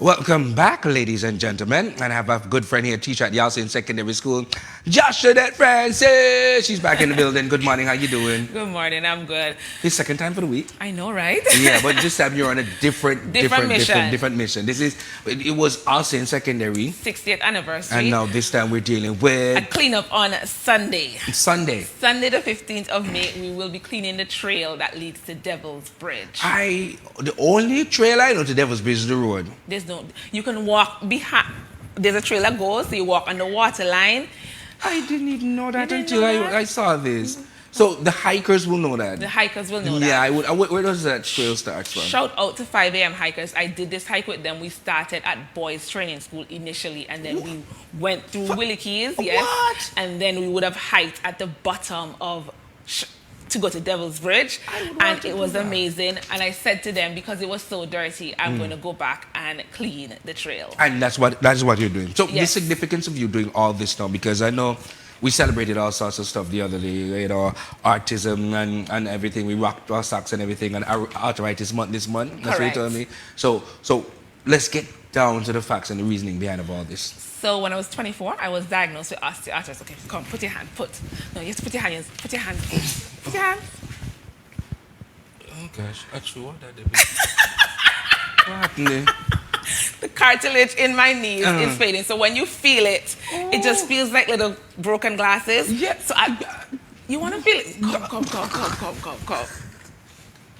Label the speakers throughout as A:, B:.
A: Welcome back, ladies and gentlemen. And I have a good friend here, teacher at Yalsin Secondary School, Joshua Francis. She's back in the building. Good morning. How you doing?
B: Good morning. I'm good.
A: His second time for the week.
B: I know, right?
A: Yeah, but this time you're on a different mission. It was Yalsin Secondary
B: 60th anniversary.
A: And now this time we're dealing with
B: a cleanup on Sunday.
A: Sunday
B: the 15th of May. We will be cleaning the trail that leads to Devil's Bridge.
A: The only trail I know to Devil's Bridge is the road.
B: You can walk behind. There's a trail that goes, so you walk on the water line.
A: I didn't even know that until I saw this. So the hikers will know that.
B: The hikers will know that.
A: Yeah, where does that trail start from?
B: Shout out to 5 a.m. hikers. I did this hike with them. We started at Boys Training School initially, and then we went through Willie Keys. Yes.
A: What?
B: And then we would have hiked at the bottom of to go to Devil's Bridge, and it was amazing. And I said to them, because it was so dirty, I'm going to go back and clean the trail.
A: And that's what you're doing. So the significance of you doing all this now, because I know we celebrated all sorts of stuff the other day, you know, autism and everything. We rocked our socks and everything, and arthritis month this month. That's what you told me. So let's get down to the facts and the reasoning behind of all this.
B: So when I was 24, I was diagnosed with osteoarthritis. Okay, come, put your hand, No, you have to put your hand, put your hand. Put your hand.
A: Oh gosh, actually what that did. What happened?
B: The cartilage in my knees is fading. So when you feel it, it just feels like little broken glasses.
A: Yeah.
B: So you want to feel it? Come.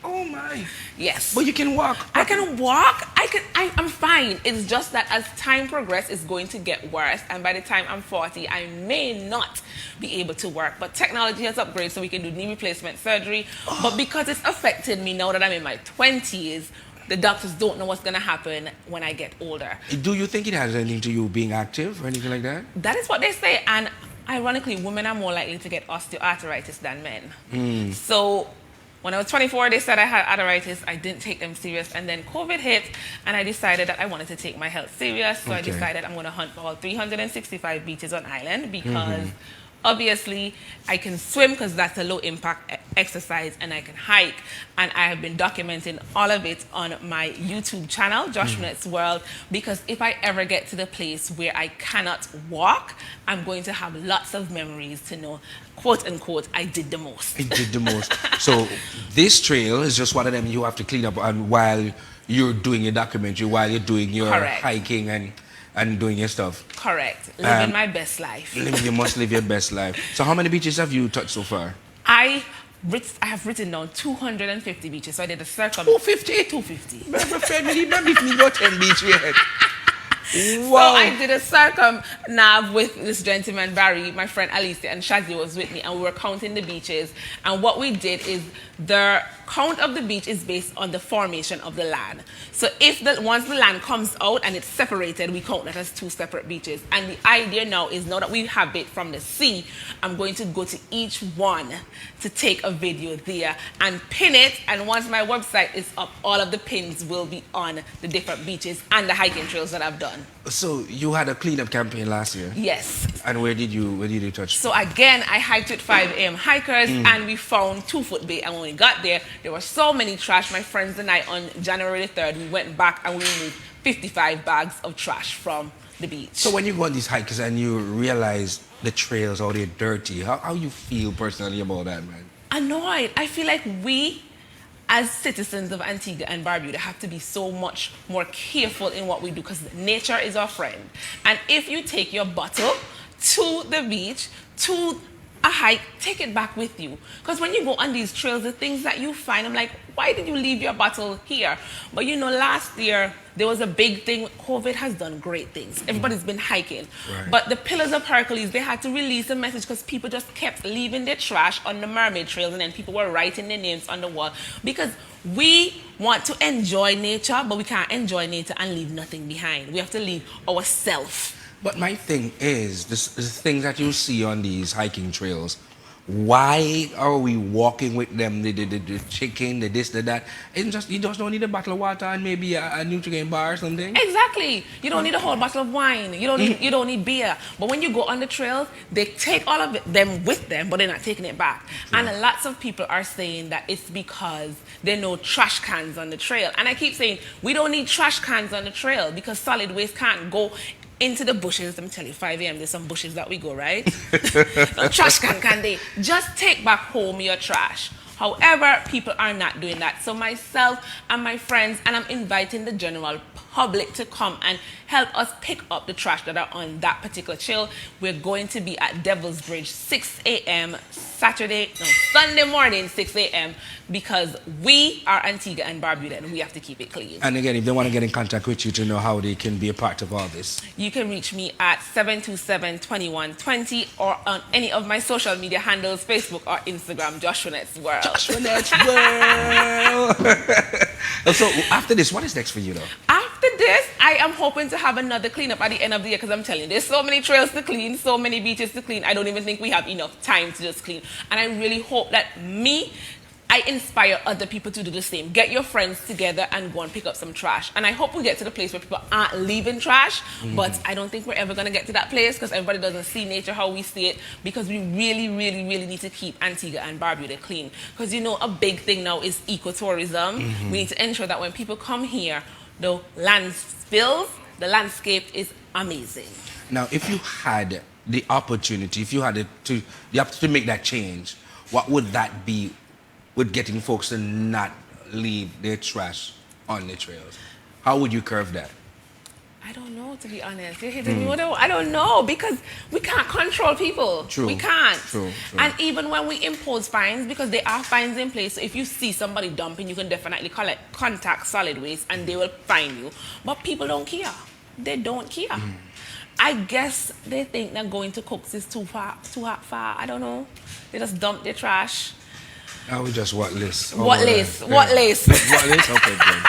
A: Oh my.
B: Yes.
A: But you can walk.
B: I can walk. I'm fine. It's just that as time progresses, it's going to get worse. And by the time I'm 40, I may not be able to work. But technology has upgraded, so we can do knee replacement surgery. But because it's affected me now that I'm in my 20s, the doctors don't know what's going to happen when I get older.
A: Do you think it has anything to you being active or anything like that?
B: That is what they say. And ironically, women are more likely to get osteoarthritis than men. So when I was 24, they said I had arthritis. I didn't take them serious. And then COVID hit, and I decided that I wanted to take my health serious. So I decided I'm going to hunt for all 365 beaches on island because obviously I can swim because that's a low impact exercise, and I can hike. And I have been documenting all of it on my YouTube channel, Josh Nutt's World, because if I ever get to the place where I cannot walk, I'm going to have lots of memories to know, quote unquote, I did the most.
A: I did the most. So this trail is just one of them you have to clean up and while you're doing your documentary, while you're doing your hiking and doing your stuff. Correct.
B: Living my best life.
A: You must live your best life. So how many beaches have you touched so far?
B: I have written down 250 beaches. So I did a circle.
A: 250?
B: 250.
A: Me go 10 beaches yet.
B: Wow. So I did a circumnav with this gentleman, Barry, my friend Alicia, and Shazzy was with me, and we were counting the beaches. And what we did is the count of the beach is based on the formation of the land. So once the land comes out and it's separated, we count that as two separate beaches. And the idea now that we have it from the sea, I'm going to go to each one to take a video there and pin it. And once my website is up, all of the pins will be on the different beaches and the hiking trails that I've done.
A: So you had a cleanup campaign last year?
B: Yes.
A: And where did you touch?
B: So again, I hiked with 5 a.m. hikers and we found 2 Foot Bay. And when we got there were so many trash. My friends and I, on January the 3rd, we went back and we removed 55 bags of trash from the beach.
A: So when you go on these hikes and you realize the trails are already dirty, how you feel personally about that, man?
B: Annoyed. I feel like we, as citizens of Antigua and Barbuda, have to be so much more careful in what we do because nature is our friend. And if you take your bottle to the beach, to a hike, take it back with you. Because when you go on these trails, the things that you find, I'm like, why did you leave your bottle here? But you know, last year, there was a big thing. COVID has done great things. Everybody's been hiking. Right. But the Pillars of Hercules, they had to release a message because people just kept leaving their trash on the mermaid trails, and then people were writing their names on the wall. Because we want to enjoy nature, but we can't enjoy nature and leave nothing behind. We have to leave ourselves.
A: But my thing is, the things that you see on these hiking trails, Why are we walking with them? The chicken, the this, the that. It's just, you just don't need a bottle of water and maybe a nutrient bar or something.
B: Exactly. You don't need a whole bottle of wine. You don't need beer. But when you go on the trails, they take all of them with them, but they're not taking it back.
A: True.
B: And lots of people are saying that it's because there are no trash cans on the trail. And I keep saying we don't need trash cans on the trail because solid waste can't go into the bushes. Let me tell you, 5 a.m. there's some bushes that we go, right? No trash can they? Just take back home your trash. However, people are not doing that. So myself and my friends, and I'm inviting the general public to come and help us pick up the trash that are on that particular trail. We're going to be at Devil's Bridge 6 a.m. Sunday morning 6 a.m. because we are Antigua and Barbuda and we have to keep it clean.
A: And again, if they want to get in contact with you to know how they can be a part of all this,
B: you can reach me at 727-2120 or on any of my social media handles, Facebook or Instagram, Joshua Net's World.
A: Joshua Net's World. So after this, what is next for you though?
B: After this, I am hoping to have another cleanup at the end of the year because I'm telling you, there's so many trails to clean, so many beaches to clean. I don't even think we have enough time to just clean. And I really hope that I inspire other people to do the same. Get your friends together and go and pick up some trash. And I hope we get to the place where people aren't leaving trash, but I don't think we're ever going to get to that place because everybody doesn't see nature how we see it because we really, really, really need to keep Antigua and Barbuda clean. Because, you know, a big thing now is ecotourism. We need to ensure that when people come here, the landscape is amazing.
A: Now, if you had the opportunity, if you had to make that change, what would that be with getting folks to not leave their trash on the trails? How would you curve that?
B: I don't know, to be honest. I don't know because we can't control people.
A: True.
B: We can't.
A: True.
B: And even when we impose fines, because there are fines in place, so if you see somebody dumping, you can definitely contact solid waste and they will fine you. But people don't care. They don't care. I guess they think that going to Cooks is too far. I don't know. They just dump their trash.
A: I would just what list?
B: What list?
A: What list? Okay, good.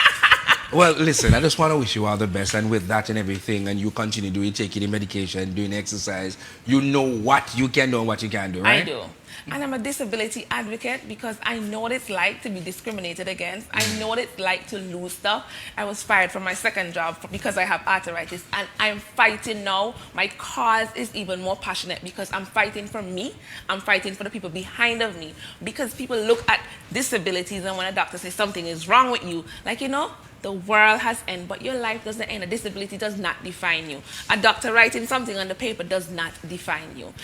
A: Well, listen, I just want to wish you all the best, and with that and everything, and you continue doing, taking the medication, doing exercise, you know what you can do and what you can't do, right?
B: I do. And I'm a disability advocate because I know what it's like to be discriminated against. I know what it's like to lose stuff. I was fired from my second job because I have arthritis, and I'm fighting now. My cause is even more passionate because I'm fighting for me. I'm fighting for the people behind of me because people look at disabilities and when a doctor says something is wrong with you, like, you know, the world has ended, but your life doesn't end. A disability does not define you. A doctor writing something on the paper does not define you.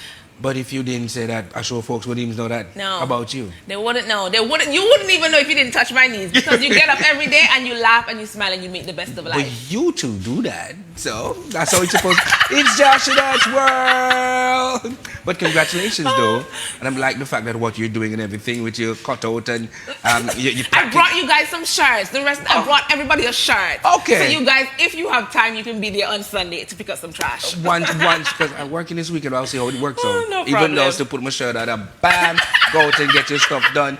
A: But if you didn't say that, I'm sure folks wouldn't even know that about you.
B: They wouldn't know. You wouldn't even know if you didn't touch my knees because you get up every day and you laugh and you smile and you make the best of life.
A: But you two do that, so that's how it's supposed to. It's Joshua Net's World. But congratulations, though. And I'm like the fact that what you're doing and everything with your cutout and you
B: I brought you guys some shirts. The rest, I brought everybody a shirt.
A: Okay.
B: So you guys, if you have time, you can be there on Sunday to pick up some trash.
A: Once, because I'm working this weekend, I'll see how it works out.
B: No
A: Even
B: problem.
A: though I was to put my shirt on and bam, go out and get your stuff done.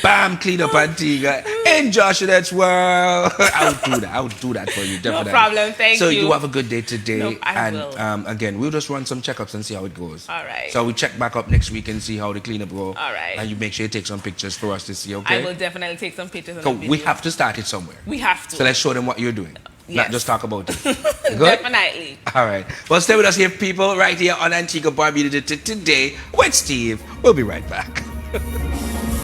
A: Bam, clean up Antigua. In Joshua Net's World. I would do that for you, definitely.
B: No problem, thank you.
A: So you have a good day today.
B: No, I will.
A: Again, we'll just run some checkups and see how it goes.
B: All right.
A: So we check back up next week and see how the cleanup go.
B: All right.
A: And you make sure you take some pictures for us to see, okay?
B: I will definitely take some pictures.
A: So we have to start it somewhere.
B: We have to.
A: So let's show them what you're doing.
B: Yes.
A: Not just talk about it. Good?
B: Definitely.
A: All right. Well, stay with us here, people, right here on Antigua Barbuda today with Steve. We'll be right back.